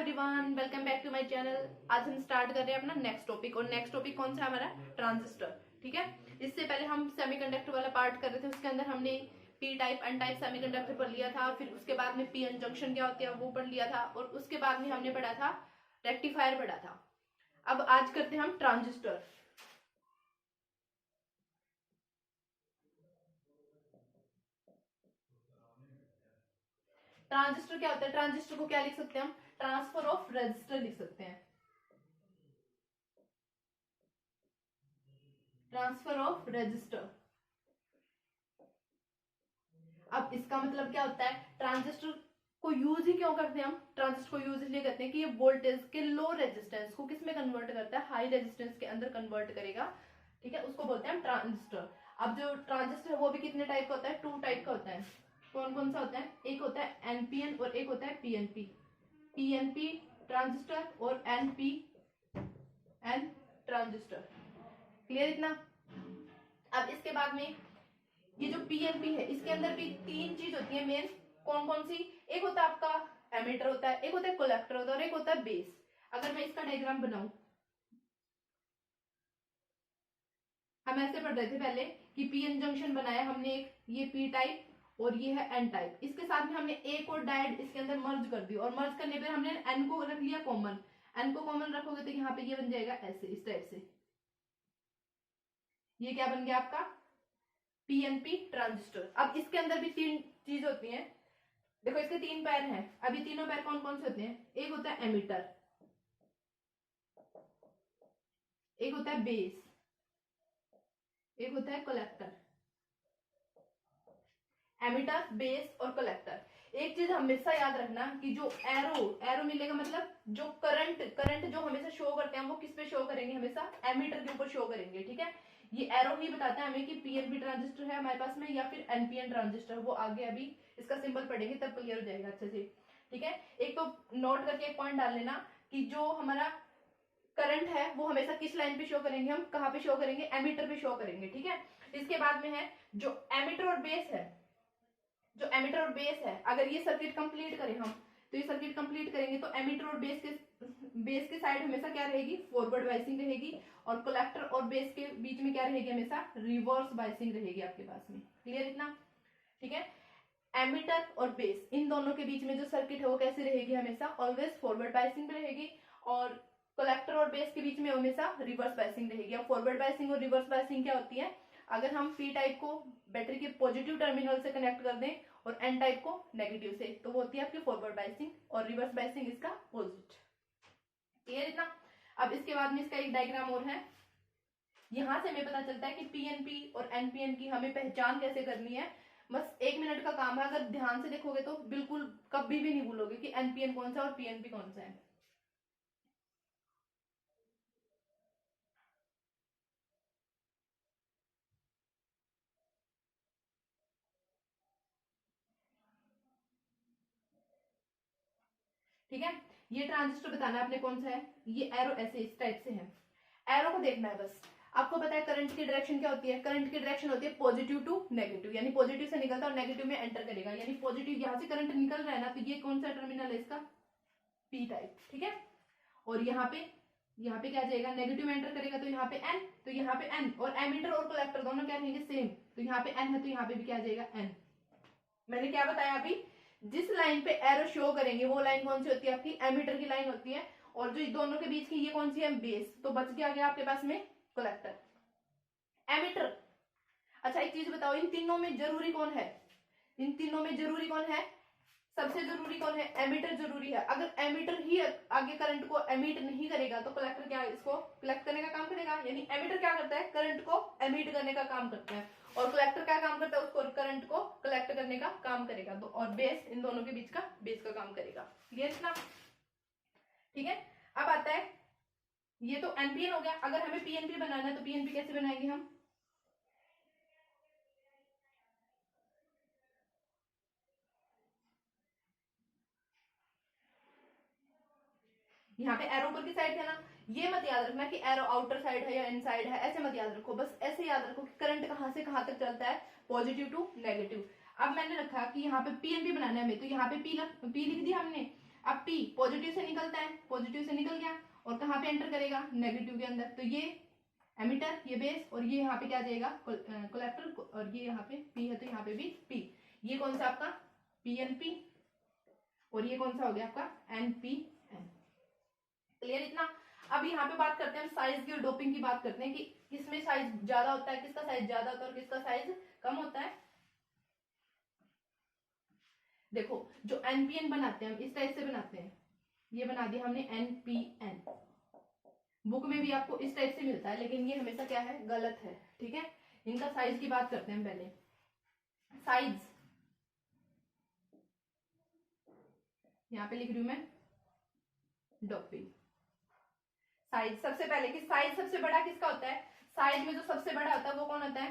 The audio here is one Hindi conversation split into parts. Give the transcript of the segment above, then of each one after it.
Everyone, welcome back to my channel. आज हम स्टार्ट कर रहे हैं अपना नेक्स्ट टॉपिक। और नेक्स्ट टॉपिक कौन सा है हमारा? ट्रांजिस्टर। ठीक है, इससे पहले हम सेमीकंडक्टर वाला पार्ट कर रहे थे। उसके अंदर हमने P type N type semiconductor पढ़ लिया था। फिर उसके बाद में पी एन जंक्शन क्या होती है वो पढ़ लिया था। और उसके बाद में हमने पढ़ा था रेक्टिफायर पढ़ा था। अब आज करते हैं हम ट्रांजिस्टर। ट्रांजिस्टर क्या होता है? ट्रांजिस्टर को क्या लिख सकते हैं हम? ट्रांसफर ऑफ रेजिस्टर लिख सकते हैं। Transfer of resistor. अब इसका मतलब क्या होता है? ट्रांजिस्टर को यूज ही क्यों करते हैं हम? ट्रांजिस्टर को यूज इसलिए करते हैं कि ये वोल्टेज के लो रेजिस्टेंस को किस में कन्वर्ट करता है? हाई रेजिस्टेंस के अंदर कन्वर्ट करेगा। ठीक है, उसको बोलते हैं हम ट्रांजिस्टर। अब जो ट्रांजिस्टर है वो भी कितने टाइप का होता है? 2 टाइप का होता है। कौन कौन सा होता है? एक होता है एनपीएन और एक होता है पीएनपी। पीएनपी ट्रांजिस्टर और एनपीएन ट्रांजिस्टर। क्लियर इतना? अब इसके बाद में ये जो पीएनपी है इसके अंदर भी 3 चीज होती है मेन। कौन कौन सी? एक होता है आपका एमीटर होता है, एक होता है कलेक्टर होता है और एक होता है बेस। अगर मैं इसका डायग्राम बनाऊं, हम ऐसे पढ़ रहे थे पहले कि पीएन जंक्शन बनाया हमने एक, ये पी टाइप और ये है एन टाइप। इसके साथ में हमने एक और डायोड इसके अंदर मर्ज कर दी और मर्ज करने पर हमने एन को रख लिया कॉमन। एन को कॉमन रखोगे तो यहाँ पे ये बन जाएगा ऐसे, इस टाइप से। ये क्या बन गया आपका? PNP transistor. अब इसके अंदर भी 3 चीज होती हैं। देखो इसके 3 पैर हैं। अभी तीनों पैर कौन कौन से होते हैं? एक होता है एमीटर, एक होता है बेस, एक होता है कलेक्टर। एमीटर, बेस और कलेक्टर। एक चीज हमेशा याद रखना कि जो एरो मिलेगा, मतलब जो करंट जो हमेशा शो करते हैं वो किस पे शो करेंगे? हमेशा एमीटर के ऊपर शो करेंगे। ठीक है, ये एरो ही बताता है हमें कि पीएनपी ट्रांजिस्टर है हमारे पास में या फिर एनपीएन ट्रांजिस्टर। वो आगे अभी इसका सिंबल पढ़ेंगे तब क्लियर हो जाएगा अच्छे से। ठीक है, एक तो नोट करके एक पॉइंट डाल लेना कि जो हमारा करंट है वो हमेशा किस लाइन पे शो करेंगे? हम कहाँ पे शो करेंगे? एमीटर पे शो करेंगे। ठीक है, इसके बाद में है जो एमीटर और बेस है। जो एमीटर और बेस है, अगर ये सर्किट कंप्लीट करें हम, तो ये सर्किट कंप्लीट करेंगे तो एमीटर और बेस के साइड हमेशा क्या रहेगी? फॉरवर्ड बायसिंग रहेगी। और कलेक्टर और बेस के बीच में क्या रहेगी? हमेशा रिवर्स बायसिंग रहेगी आपके पास में। क्लियर इतना? ठीक है, एमीटर और बेस इन दोनों के बीच में जो सर्किट है वो कैसे रहेगी? हमेशा ऑलवेज फॉरवर्ड बायसिंग में रहेगी। और कलेक्टर और बेस के बीच में हमेशा रिवर्स बायसिंग रहेगी। अब फॉरवर्ड बायसिंग और रिवर्स बायसिंग क्या होती है? अगर हम पी टाइप को बैटरी के पॉजिटिव टर्मिनल से कनेक्ट कर दें और एन टाइप को नेगेटिव से, तो वो होती है आपकी फॉरवर्ड बायसिंग और रिवर्स बायसिंग इसका अपोजिट। क्लियर इतना? अब इसके बाद में इसका एक डायग्राम और है। यहां से हमें पता चलता है कि पीएनपी और एनपीएन की हमें पहचान कैसे करनी है। बस 1 मिनट का काम है। अगर ध्यान से देखोगे तो बिल्कुल कभी भी नहीं भूलोगे कि एनपीएन कौन सा और पीएनपी कौन सा है। ठीक है, ये ट्रांजिस्टर बताना है आपने कौन सा है। ये एरो ऐसे इस टाइप से है। एरो को देखना है बस। आपको पता है करंट की डायरेक्शन क्या होती है? करंट की डायरेक्शन होती है पॉजिटिव टू नेगेटिव, यानी पॉजिटिव से निकलता है और नेगेटिव में एंटर करेगा। यानी पॉजिटिव यहां से करंट निकल रहा है ना, तो ये कौन सा टर्मिनल है इसका? P type. ठीक है, और यहाँ पे क्या जाएगा? नेगेटिव में एंटर करेगा तो यहाँ पे एन, तो यहाँ पे एन। और एमीटर और कलेक्टर दोनों क्या रहेंगे? सेम। तो यहाँ पे एन है तो यहाँ पे भी क्या जाएगा? एन। मैंने क्या बताया अभी? जिस लाइन पे एरो शो करेंगे वो लाइन कौन सी होती है? आपकी एमीटर की लाइन होती है। और जो दोनों के बीच की ये कौन सी है? बेस। तो बच के आ गया आपके पास में कलेक्टर, एमीटर। अच्छा एक चीज बताओ, इन तीनों में जरूरी कौन है? इन तीनों में जरूरी कौन है? सबसे जरूरी कौन है? एमीटर जरूरी है। अगर एमीटर ही आगे करंट को एमिट नहीं करेगा तो कलेक्टर क्या इसको कलेक्ट करने का काम करेगा। यानी एमीटर क्या करता है? करंट को एमिट करने का काम करता है। और कलेक्टर क्या काम करता है? उसको करंट को कलेक्ट करने का काम करेगा। तो और बेस इन दोनों के बीच का बेस का काम करेगा। क्लियर इतना? ठीक है, अब आता है ये तो एनपीएन हो गया। अगर हमें पीएनपी बनाना है तो पीएनपी कैसे बनाएंगे हम? यहाँ पे एरो ऊपर की साइड है ना, ये मत याद रखना कि एरो आउटर साइड है या इनसाइड है, ऐसे मत याद रखो। बस ऐसे याद रखो कि करंट कहां से कहां तक चलता है? Positive to negative. अब मैंने रखा कि यहाँ पे पीएनपी बनाना है हमें, तो यहाँ पे पी लिख दिया हमने। अब P पॉजिटिव से निकलता है, पॉजिटिव से निकल गया और कहाँ पे एंटर करेगा, नेगेटिव के अंदर। तो ये एमिटर, ये बेस, और ये यहाँ पे क्या आ जाएगा, कलेक्टर, और ये यहाँ पे P है तो यहाँ पे भी P। ये कौन सा आपका PNP, और ये कौन सा हो गया आपका NPN। क्लियर इतना। अब यहाँ पे बात करते हैं हम साइज की और डोपिंग की बात करते हैं कि किसमें साइज ज्यादा होता है, किसका साइज ज्यादा होता है और किसका साइज कम होता है। देखो जो NPN बनाते हैं हम इस टाइप से बनाते हैं, ये बना दिया हमने NPN। बुक में भी आपको इस टाइप से मिलता है, लेकिन ये हमेशा क्या है, गलत है। ठीक है, इनका साइज की बात करते हैं हम पहले। साइज यहाँ पे लिख रही हूं मैं, डोपिंग साइज। सबसे पहले कि साइज सबसे बड़ा किसका होता है, साइज में जो सबसे बड़ा होता है वो कौन होता है,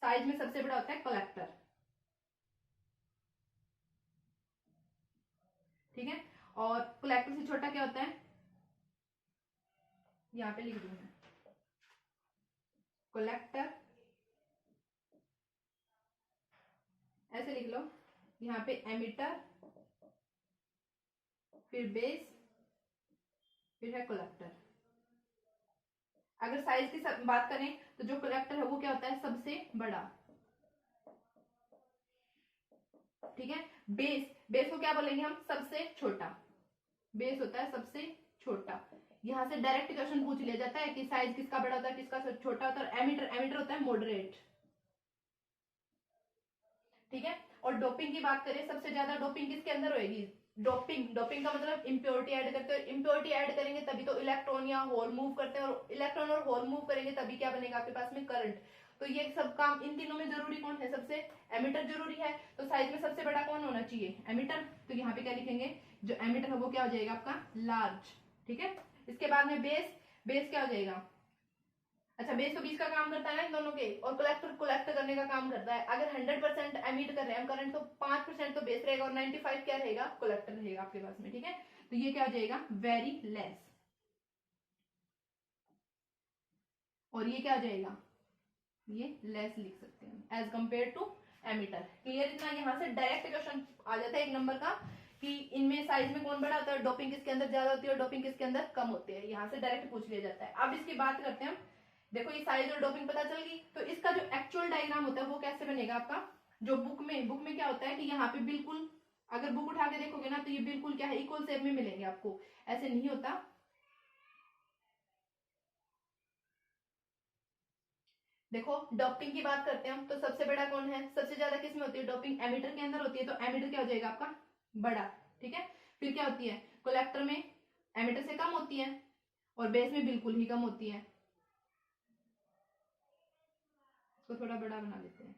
साइज में सबसे बड़ा होता है कलेक्टर। ठीक है, और कलेक्टर से छोटा क्या होता है, यहां पे लिख दूंगा कलेक्टर, ऐसे लिख लो, यहाँ पे एमिटर, फिर बेस, फिर है कलेक्टर। अगर साइज की बात करें तो जो कलेक्टर है वो क्या होता है, सबसे बड़ा। ठीक है, बेस, बेस को क्या बोलेंगे हम, सबसे छोटा। बेस होता है सबसे छोटा। यहां से डायरेक्ट क्वेश्चन पूछ लिया जाता है कि साइज किसका बड़ा होता है, किसका छोटा होता है। एमिटर, एमिटर होता है मॉडरेट। ठीक है, और डोपिंग की बात करें, सबसे ज्यादा डोपिंग किसके अंदर होगी, डोपिंग, डोपिंग का मतलब इम्प्योरिटी ऐड करते हैं। इम्प्योरिटी ऐड करेंगे तभी तो इलेक्ट्रॉन या होल मूव करते हैं, और इलेक्ट्रॉन और होल मूव करेंगे तभी क्या बनेगा आपके पास में, करंट। तो ये सब काम इन तीनों में जरूरी कौन है, सबसे एमिटर जरूरी है। तो साइज में सबसे बड़ा कौन होना चाहिए, एमिटर। तो यहाँ पे क्या लिखेंगे, जो एमिटर है वो क्या हो जाएगा आपका, लार्ज। ठीक है, इसके बाद में बेस, बेस क्या हो जाएगा, अच्छा बेस तो बीच का काम करता है ना इन दोनों के, और कलेक्टर कलेक्ट करने का काम करता है। अगर 100% एमिट कर रहे हैं हम करंट, तो 5% तो बेस रहेगा और 95 क्या रहेगा, कलेक्टर रहेगा आपके पास में। ठीक है, तो ये क्या हो जाएगा, वेरी लेस, और ये क्या हो जाएगा, ये लेस लिख सकते हैं as compare to emitter. Clear इतना। यहां से डायरेक्ट क्वेश्चन आ जाता है एक नंबर का कि इनमें साइज में कौन बड़ा होता है, डोपिंग किसके अंदर ज्यादा होती है और डोपिंग किसके अंदर कम होती है। यहाँ से डायरेक्ट पूछ लिया जाता है। अब इसकी बात करते हैं हम। देखो ये साइज और डोपिंग पता चल गई, तो इसका जो एक्चुअल डायग्राम होता है वो कैसे बनेगा आपका, जो बुक में क्या होता है कि यहाँ पे बिल्कुल, अगर बुक उठा के देखोगे ना तो ये बिल्कुल क्या है, इक्वल शेप में मिलेंगे आपको, ऐसे नहीं होता। देखो डोपिंग की बात करते हैं हम, तो सबसे बड़ा कौन है, सबसे ज्यादा किस में होती है, डोपिंग एमिटर के अंदर होती है, तो एमिटर क्या हो जाएगा आपका, बड़ा। ठीक है, फिर क्या होती है, कलेक्टर में एमिटर से कम होती है, और बेस में बिल्कुल ही कम होती है। इसको थोड़ा बड़ा बना लेते हैं,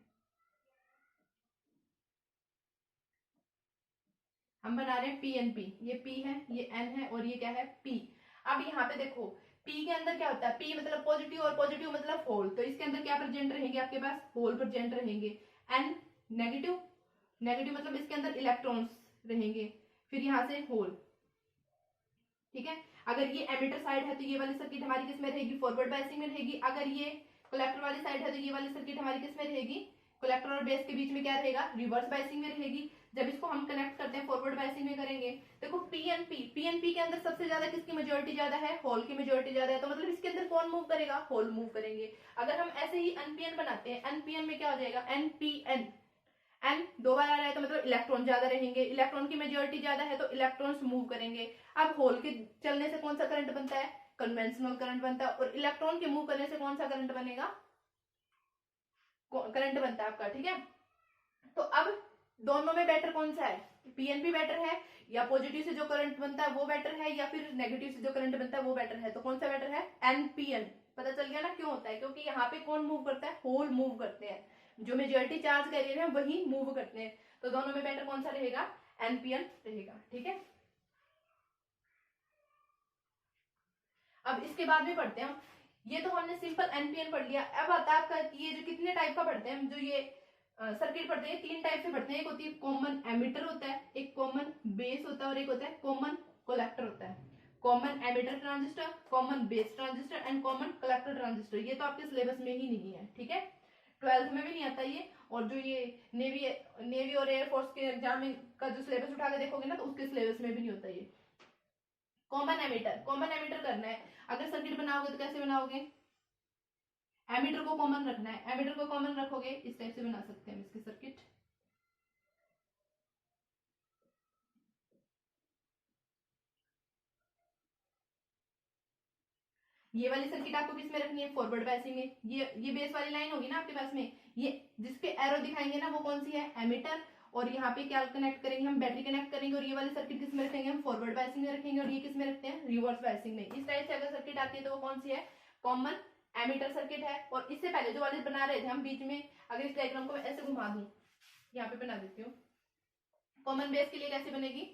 हम बना रहे हैं PNP। ये P है, ये N है, और ये क्या है P। अब यहाँ पे देखो P के अंदर क्या होता है, P मतलब पॉजिटिव और पॉजिटिव मतलब होल, तो इसके अंदर क्या प्रेजेंट रहेंगे आपके पास, होल प्रेजेंट रहेंगे। N नेगेटिव, नेगेटिव मतलब इसके अंदर इलेक्ट्रॉन्स रहेंगे, फिर यहाँ से होल। ठीक है, अगर ये एमिटर साइड है तो ये वाली सर्किट हमारी किस में रहेगी, फॉरवर्ड बायसिंग में रहेगी। अगर ये कलेक्टर वाली साइड है तो ये वाली सर्किट हमारी किस में रहेगी, कलेक्टर और बेस के बीच में क्या रहेगा, रिवर्स बायसिंग में रहेगी। जब इसको हम कनेक्ट करते हैं फॉरवर्ड बायसिंग में करेंगे, देखो पीएनपी के अंदर सबसे ज्यादा किसकी मेजोरिटी ज्यादा है, होल की मेजोरिटी ज्यादा है, तो मतलब इसके अंदर कौन मूव करेगा, होल मूव करेंगे। अगर हम ऐसे ही एनपीएन बनाते हैं, एनपीएन में क्या हो जाएगा, एनपीएन, एन दो बार आ रहा है तो मतलब इलेक्ट्रॉन ज्यादा रहेंगे, इलेक्ट्रॉन की मेजोरिटी ज्यादा है तो इलेक्ट्रॉन्स मूव करेंगे। अब होल के चलने से कौन सा करंट बनता है, कन्वेंशनल करंट बनता है, और इलेक्ट्रॉन के मूव करने से कौन सा करंट बनेगा, करंट बनता है आपका। ठीक है, तो अब दोनों में बेटर कौन सा है, पीएनपी बेटर है, या पॉजिटिव से जो करंट बनता है वो बेटर है, या फिर नेगेटिव से जो करंट बनता है वो बेटर है, तो कौन सा बेटर है, एनपीएन। पता चल गया ना क्यों होता है, क्योंकि यहाँ पे कौन मूव करता है, होल मूव करते हैं, जो मेजोरिटी चार्ज कैरियर है वही मूव करते हैं, तो दोनों में बेटर कौन सा रहेगा, एनपीएन रहेगा। ठीक है, अब इसके बाद में पढ़ते हैं हम, ये तो हमने सिंपल एनपीएन पढ़ लिया। अब आता है आपका ये जो कितने टाइप का पढ़ते हैं हम, जो ये सर्किट पढ़ते हैं, तीन टाइप से पढ़ते हैं। एक होती है कॉमन एमिटर होता है, एक कॉमन बेस होता है, और एक होता है कॉमन कलेक्टर होता है। Common emitter transistor, common base transistor and common collector transistor. ये तो आपके सिलेबस में ही नहीं है, ठीक है, 12th में भी नहीं आता ये, और जो ये नेवी और एयरफोर्स के एग्जाम में का जो सिलेबस उठा के देखोगे ना तो उसके सिलेबस में भी नहीं होता ये। कॉमन एमिटर करना है। अगर सर्किट बनाओगे तो कैसे बनाओगे, एमिटर को कॉमन रखना है, एमिटर को कॉमन रखोगे इस टाइप से बना सकते हैं इसकी सर्किट। ये वाली सर्किट आपको किस में रखनी है, फॉरवर्ड बायसिंग में। ये बेस वाली लाइन होगी ना आपके पास में, ये जिसपे एरो दिखाएंगे ना वो कौन सी है, एमिटर। और यहाँ पे क्या कनेक्ट करेंगे हम, बैटरी कनेक्ट करेंगे। और ये वाली सर्किट किस में रखेंगे हम, फॉरवर्ड बायसिंग में रखेंगे। और ये किस में रखते हैं, रिवर्स बायसिंग में। इस टाइप से अगर सर्किट आती है तो वो कौन सी है, कॉमन एमिटर सर्किट है। और इससे पहले जो वाले बना रहे थे हम बीच में, अगर इस डायग्राम को मैं ऐसे घुमा दूं, यहाँ पे बना देती हूँ, कॉमन बेस के लिए कैसे बनेगी,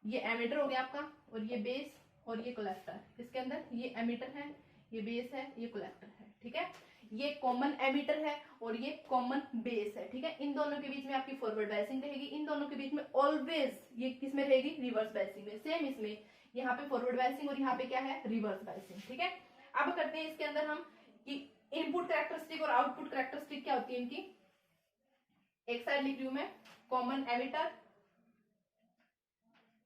ये एमिटर हो गया आपका, और ये बेस और ये कलेक्टर। इसके अंदर ये एमिटर है, ये बेस है, ये कलेक्टर है, ठीक है। ये कॉमन एमिटर है और ये कॉमन बेस है, ठीक है। इन दोनों के बीच में आपकी फॉरवर्ड बायसिंग रहेगी, इन दोनों के बीच में ऑलवेज ये किस में रहेगी, रिवर्स बायसिंग में। सेम इसमें यहाँ पे फॉरवर्ड बायसिंग और यहाँ पे क्या है, रिवर्स बायसिंग, ठीक है। अब करते हैं इसके अंदर हम कि इनपुट कैरेक्टरिस्टिक और आउटपुट कैरेक्टरिस्टिक क्या होती है इनकी। एक साइड लिख रही हूं मैं कॉमन एमिटर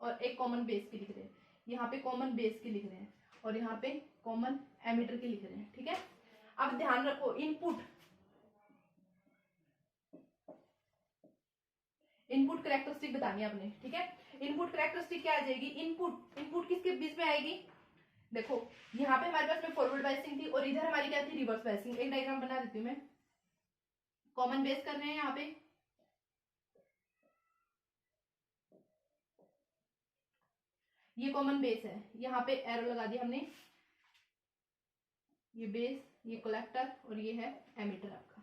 और एक कॉमन बेस की लिख रहे हैं, यहाँ पे कॉमन बेस की लिख रहे हैं और यहाँ पे कॉमन एमिटर की लिख रहे हैं, ठीक है। अब ध्यान रखो इनपुट कैरेक्टरिस्टिक बतानी है आपने, ठीक है। इनपुट कैरेक्टरिस्टिक क्या आ जाएगी, इनपुट किसके बीच में आएगी, देखो यहाँ पे हमारे पास में फॉरवर्ड बायसिंग थी और इधर हमारी क्या थी, रिवर्स बायसिंग। एक डायग्राम बना देती हूँ मैं, कॉमन बेस कर रहे हैं यहाँ पे, ये कॉमन बेस है, यहाँ पे एरो लगा दिया हमने, ये बेस, ये कलेक्टर और ये है एमिटर आपका,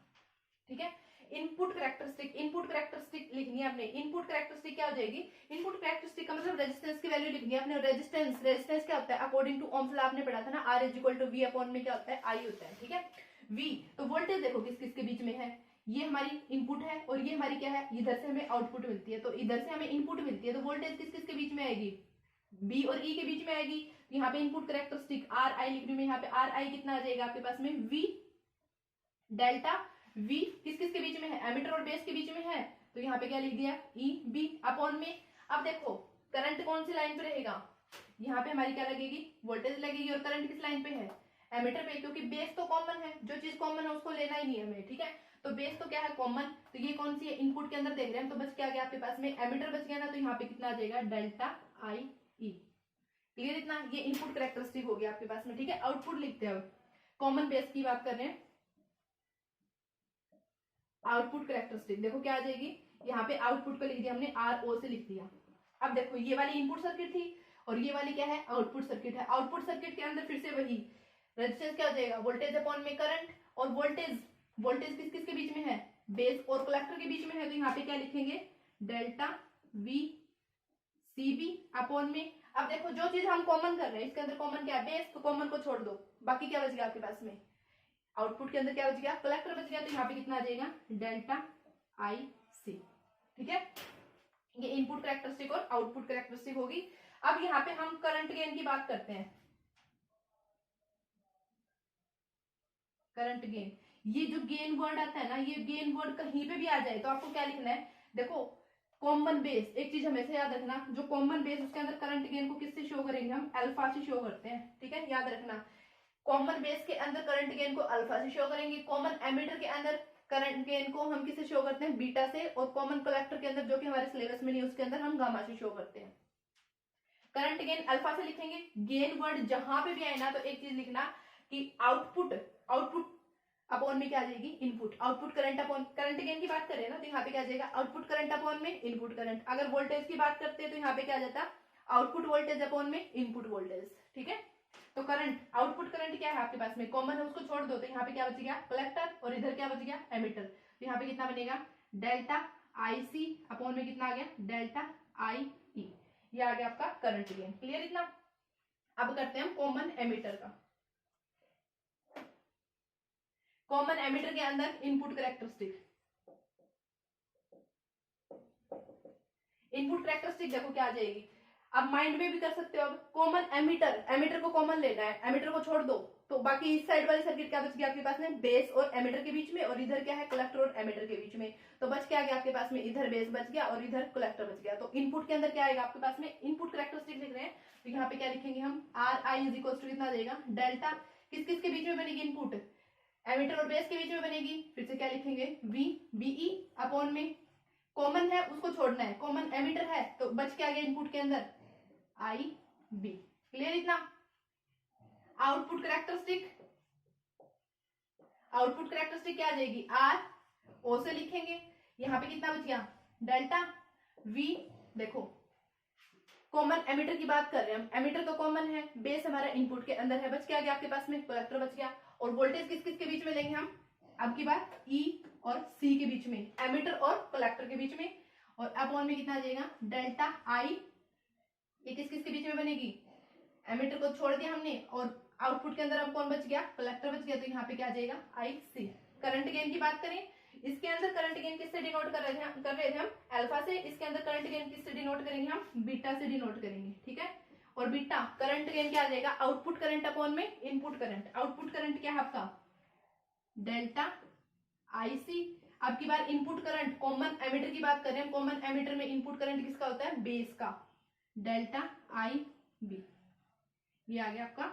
ठीक है। इनपुट कैरेक्टरिस्टिक लिखनी है आपने। इनपुट कैरेक्टरिस्टिक क्या हो जाएगी, इनपुट कैरेक्टरिस्टिक का मतलब रेजिस्टेंस की वैल्यू लिखनी है आपने। रेजिस्टेंस क्या होता है, अकॉर्डिंग टू ओम्स लॉ आपने पढ़ा था ना, R is equal to V upon में क्या होता है, आई होता है, ठीक है। वी तो वोल्टेज देखो किस किस के बीच में है, ये हमारी इनपुट है और ये हमारी क्या है, इधर से हमें आउटपुट मिलती है, तो इधर से हमें इनपुट मिलती है, तो वोल्टेज किस किस के बीच में आएगी, बी और ई के बीच में आएगी। यहाँ पे इनपुट कैरेक्टरिस्टिक आर आई लिख रही हूँ, यहाँ पे आर आई कितना आ जाएगा आपके पास में, वी डेल्टा वी किस किस के बीच में है, एमिटर और बेस के बीच में है, तो यहाँ पे क्या लिख दिया, ई बी अपॉन में। अब देखो करंट कौन सी लाइन पे रहेगा, यहाँ पे हमारी क्या लगेगी, वोल्टेज लगेगी। और करंट किस लाइन पे है, एमिटर पे, क्योंकि बेस तो कॉमन है, जो चीज कॉमन है उसको लेना ही नहीं है हमें, ठीक है। तो बेस तो क्या है, कॉमन, तो ये कौन सी है, इनपुट के अंदर देख रहे हैं, तो बस क्या गया आपके पास में, एमिटर बच गया ना, तो यहाँ पे कितना आ जाएगा, डेल्टा आई ई। क्लियर इतना, ये इनपुट कैरेक्टरिस्टिक हो गया आपके पास में, ठीक है। आउटपुट लिखते हैं, कॉमन बेस की बात कर रहे हैं। आउटपुट कैरेक्टरिस्टिक देखो क्या आ जाएगी, यहाँ पे आउटपुट को लिख दिया हमने, आर ओ से लिख दिया। अब देखो ये वाली इनपुट सर्किट थी और ये वाली क्या है, आउटपुट सर्किट है। आउटपुट सर्किट के अंदर फिर से वही रेजिस्टेंस क्या हो जाएगा, वोल्टेज अपॉन में करंट। और वोल्टेज किस किस के बीच में है, बेस और कलेक्टर के बीच में है, तो यहाँ पे क्या लिखेंगे, delta V C B upon में। अब देखो जो चीज हम कॉमन कर रहे हैं, इसके अंदर कॉमन क्या है, बेस, तो कॉमन को छोड़ दो, बाकी क्या बच गया आपके पास में, आउटपुट के अंदर क्या बच गया, कलेक्टर बच गया, तो यहाँ पे कितना आ जाएगा, डेल्टा आई सी, ठीक है। ये इनपुट कैरेक्टरिस्टिक और आउटपुट कैरेक्टरिस्टिक होगी। अब यहाँ पे हम करंट गेन की बात करते हैं। करंट गेन, ये जो गेन वर्ड आता है ना, ये गेन वर्ड कहीं पे भी आ जाए तो आपको क्या लिखना है, देखो कॉमन बेस, एक चीज हमेशा याद रखना, जो कॉमन बेस उसके अंदर करंट गेन को किससे शो करेंगे, हम अल्फा से शो करते हैं, ठीक है, याद रखना। कॉमन बेस के अंदर करंट गेन को अल्फा से शो करेंगे, कॉमन एमिटर के अंदर करंट गेन को हम किससे शो करते हैं, बीटा से, और कॉमन कलेक्टर के अंदर जो कि हमारे सिलेबस में नहीं उसके अंदर हम गामा से शो करते हैं। करंट गेन अल्फा से लिखेंगे, गेन वर्ड जहां पे भी आए ना तो एक चीज लिखना कि आउटपुट अपॉन में क्या आ जाएगी, input, output current upon, current gain की बात करें ना तो यहाँ पे क्या आ जाएगा, आउटपुट करंट अपॉन में इनपुट करंट। अगर वोल्टेज की बात करते हैं तो यहाँ पे क्या आ जाता, आउटपुट वोल्टेज अपॉन में इनपुट वोल्टेज, ठीक है। तो करंट, आउटपुट करंट क्या है आपके पास में, कॉमन है उसको छोड़ दो, तो यहाँ पे क्या बच गया, कलेक्टर, और इधर क्या बच गया, एमिटर, तो यहाँ पे कितना बनेगा, डेल्टा आई सी अपॉन में कितना आ गया, डेल्टा आई ई, ये आ गया आपका करंट गेन। क्लियर इतना। अब करते हैं हम कॉमन एमिटर का। कॉमन एमिटर के अंदर इनपुट कैरेक्टरिस्टिक, इनपुट कैरेक्टरिस्टिक देखो क्या आ जाएगी, आप माइंड में भी कर सकते हो। अब कॉमन एमीटर, एमीटर को कॉमन लेना है, एमीटर को छोड़ दो तो बाकी इस साइड वाली सर्किट क्या बच गया आपके पास में, बेस और एमीटर के बीच में, और इधर क्या है, कलेक्टर और एमीटर के बीच में। तो बच क्या गया आपके पास में, इधर बेस बच गया और इधर कलेक्टर बच गया। तो इनपुट के अंदर क्या आएगा आपके पास में, इनपुट कैरेक्टरिस्टिक लिख रहे हैं तो यहाँ पे क्या लिखेंगे हम, R I is equal to कितना देगा, डेल्टा किस किस के बीच में बनेगी, इनपुट एमीटर और बेस के बीच में बनेगी। फिर से क्या लिखेंगे, वी बीई अपॉन में कॉमन है उसको छोड़ना है, कॉमन एमीटर है तो बच क्या गया इनपुट के अंदर, आई बी। क्लियर इतना। आउटपुट कैरेक्टरिस्टिक, आउटपुट कैरेक्टरिस्टिक क्या आ जाएगी, आर ओ से लिखेंगे, यहाँ पे कितना बच गया, डेल्टा वी। देखो कॉमन एमीटर की बात कर रहे हैं हम, एमीटर तो कॉमन है, बेस हमारा इनपुट के अंदर है, बच क्या गया आपके पास में, कलेक्टर बच गया। और वोल्टेज किस किस के बीच में लेंगे हम, अब की बात ई और सी के बीच में, एमीटर और कलेक्टर के बीच में। और अपॉन में कितना आ जाएगा, डेल्टा आई, ये किस किस के बीच में बनेगी, एमीटर को छोड़ दिया हमने और आउटपुट के अंदर अब कौन बच गया, कलेक्टर बच गया, तो यहाँ पे क्या आ जाएगा, आई सी। करंट गेन की बात करें, इसके अंदर करंट गेन किससे डिनोट कर रहे थे हम, अल्फा से, इसके अंदर करंट गेन किससे डिनोट करेंगे हम, बीटा से डिनोट करेंगे, ठीक है। और बीटा करंट गेन क्या आ जाएगा, आउटपुट करंट अपॉन में इनपुट करंट, आउटपुट करंट क्या है आपका, डेल्टा आई सी। अब की बार इनपुट करंट, कॉमन एमीटर की बात करें, कॉमन एमीटर में इनपुट करंट किसका होता है, बेस का, डेल्टा आई बी। ये आ गया आपका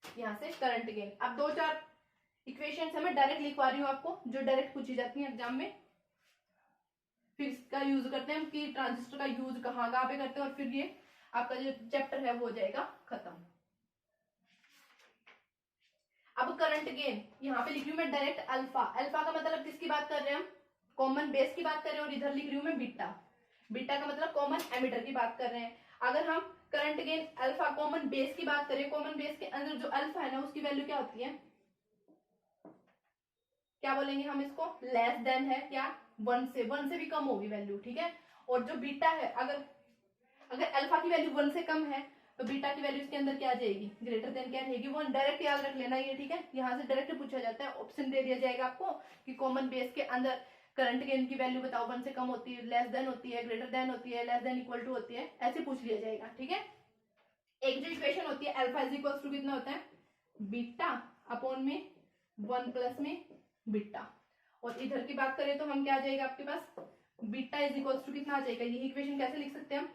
यहां से करंट गेन। अब दो चार इक्वेशंस है मैं डायरेक्ट लिखवा रही हूँ आपको, जो डायरेक्ट पूछी जाती है एग्जाम में। फिर इसका यूज करते हैं हम कि ट्रांजिस्टर का यूज कहाँ कहाँ पे करते हैं, और फिर ये आपका जो चैप्टर है वो हो जाएगा खत्म। अब करंट गेन यहाँ पे लिख रही हूँ मैं डायरेक्ट अल्फा, अल्फा का मतलब किसकी बात कर रहे हैं हम, कॉमन बेस की बात कर रहे हैं, और इधर लिख रही हूँ मैं बीटा, बीटा का मतलब कॉमन एमीटर की बात कर रहे हैं। अगर हम current gain alpha common base की बात करें, कॉमन बेस के अंदर जो अल्फा है ना उसकी वैल्यू क्या होती है, क्या बोलेंगे हम इसको, लेस देन है क्या, वन से भी कम होगी वैल्यू, ठीक है। और जो बीटा है, अगर अल्फा की वैल्यू 1 से कम है तो बीटा की वैल्यू इसके अंदर क्या आ जाएगी, ग्रेटर देन क्या रहेगी, 1। डायरेक्ट याद रख लेना ये, ठीक है। यहाँ से डायरेक्ट पूछा जाता है, ऑप्शन दे दिया जाएगा आपको कि कॉमन बेस के अंदर करंट गेन की वैल्यू बताओ, 1 से कम होती है, लेस देन होती है, ग्रेटर देन होती है, लेस देन इक्वल टू होती है, ऐसे पूछ लिया जाएगा, ठीक है। एक जो इक्वेशन होती है अल्फा इज इक्वल टू कितना होता है, बीटा अपॉन में 1 प्लस में बीटा। और इधर की बात करें तो हम क्या आ जाएगा आपके पास, बीटा इज इक्वल टू कितना आ जाएगा, ये इक्वेशन कैसे लिख सकते हैं हम,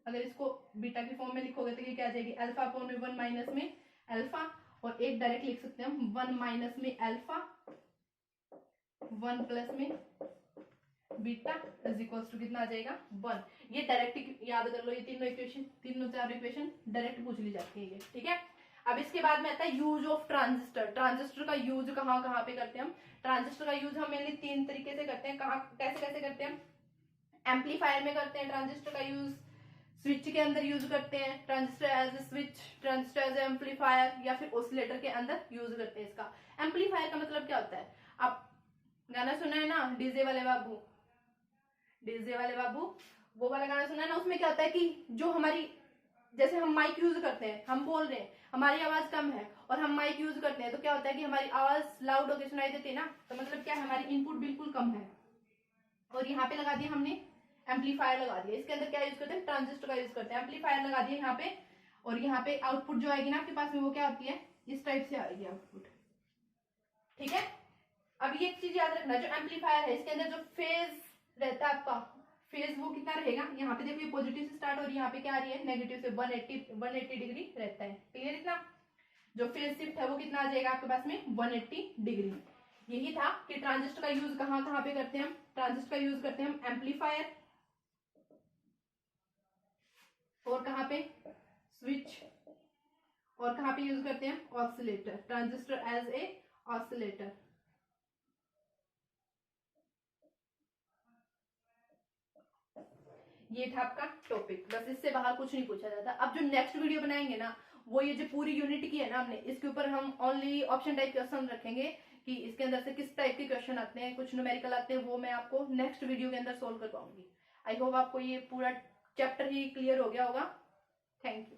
अगर इसको बीटा की फॉर्म में लिखोगे तो ये क्या आ जाएगी, अल्फा अपॉन में 1 माइनस में अल्फा, और एक डायरेक्ट लिख सकते हैं हम 1 माइनस में अल्फा 1 प्लस में बीटा इज इक्वल टू कितना आ जाएगा, 1। ये डायरेक्ट याद कर लो, ये तीनों इक्वेशन, तीनों चार इक्वेशन डायरेक्ट पूछ ली जाती है ये, ठीक है। अब इसके बाद में आता है यूज ऑफ ट्रांजिस्टर, ट्रांजिस्टर का यूज कहाँ कहाँ पे करते हैं हम। ट्रांजिस्टर का यूज हम मेनली 3 तरीके से करते हैं, कहाँ कैसे कैसे करते हैं हम, एम्पलीफायर में करते हैं ट्रांजिस्टर का यूज, स्विच के अंदर यूज करते हैं transistor as a switch, transistor as a amplifier, या फिर ऑसिलेटर के अंदर यूज करते हैं इसका। एम्पलीफायर का मतलब क्या होता है, आप गाना सुना है ना, डीजे वाले बाबू, डीजे वाले बाबू, वो वाला गाना सुना है ना, उसमें क्या होता है कि जो हमारी, जैसे हम माइक यूज करते हैं, हम बोल रहे हैं, हमारी आवाज कम है और हम माइक यूज करते हैं, तो क्या होता है कि हमारी आवाज लाउड होकर सुनाई देती है ना, तो मतलब क्या है, हमारी इनपुट बिल्कुल कम है। और यहाँ पे लगा दिया हमने एम्पलीफायर लगा दिया, इसके अंदर क्या यूज करते हैं, ट्रांजिस्टर का यूज करते हैं, एम्पलीफायर लगा दिया यहाँ पे, और यहाँ पे आउटपुट जो आएगी ना आपके पास में वो क्या होती है, इस टाइप से आएगी आउटपुट, ठीक है। अब ये एक चीज याद रखना, जो एम्पलीफायर है इसके अंदर जो फेज रहता है आपका, फेज वो कितना रहेगा, यहाँ पे देखिए पॉजिटिव से स्टार्ट, और यहाँ पे क्या आ रही है, नेगेटिव से 180 डिग्री रहता है, क्लियर इतना। जो फेज शिफ्ट है वो कितना आ जाएगा आपके पास में, 180 डिग्री। यही था कि ट्रांजिस्टर का यूज कहाँ कहाँ पे करते हैं हम, ट्रांजिस्टर का यूज करते हैं हम एम्पलीफायर, और कहाँ पे स्विच, और कहाँ पे यूज करते हैं oscillator, transistor as a oscillator. ये था आपका टॉपिक, बस इससे बाहर कुछ नहीं पूछा जाता। अब जो नेक्स्ट वीडियो बनाएंगे ना, वो ये जो पूरी यूनिट की है ना हमने, इसके ऊपर हम ओनली ऑप्शन टाइप क्वेश्चन रखेंगे कि इसके अंदर से किस टाइप के क्वेश्चन आते हैं, कुछ न्यूमेरिकल आते हैं, वो मैं आपको नेक्स्ट वीडियो के अंदर सोल्व कर पाऊंगी। आई होप आपको ये पूरा चैप्टर ही क्लियर हो गया होगा। Thank you.